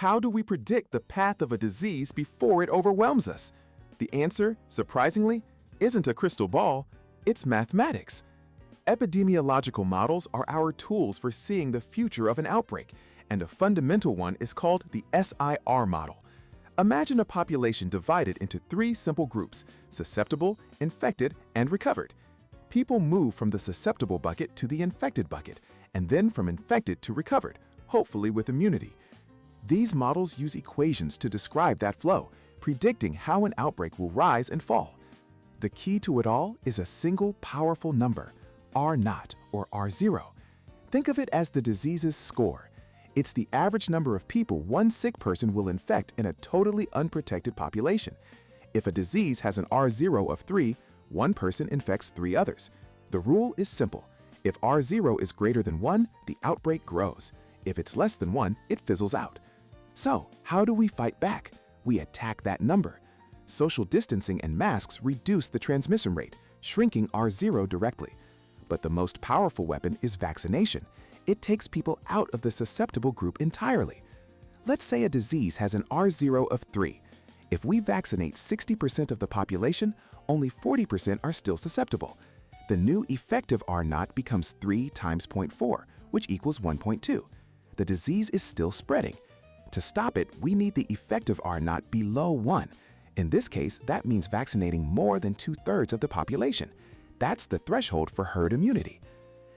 How do we predict the path of a disease before it overwhelms us? The answer, surprisingly, isn't a crystal ball, it's mathematics. Epidemiological models are our tools for seeing the future of an outbreak, and a fundamental one is called the SIR model. Imagine a population divided into three simple groups: susceptible, infected, and recovered. People move from the susceptible bucket to the infected bucket, and then from infected to recovered, hopefully with immunity. These models use equations to describe that flow, predicting how an outbreak will rise and fall. The key to it all is a single powerful number, R0 or R0. Think of it as the disease's score. It's the average number of people one sick person will infect in a totally unprotected population. If a disease has an R0 of 3, one person infects 3 others. The rule is simple. If R0 is greater than 1, the outbreak grows. If it's less than 1, it fizzles out. So, how do we fight back? We attack that number. Social distancing and masks reduce the transmission rate, shrinking R0 directly. But the most powerful weapon is vaccination. It takes people out of the susceptible group entirely. Let's say a disease has an R0 of 3. If we vaccinate 60% of the population, only 40% are still susceptible. The new effective R0 becomes 3 times 0.4, which equals 1.2. The disease is still spreading. To stop it, we need the effective R0 below 1. In this case, that means vaccinating more than 2/3 of the population. That's the threshold for herd immunity.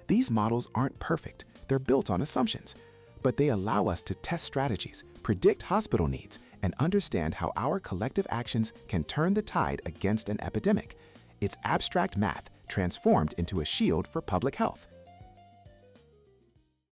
These models aren't perfect, they're built on assumptions, but they allow us to test strategies, predict hospital needs, and understand how our collective actions can turn the tide against an epidemic. It's abstract math transformed into a shield for public health.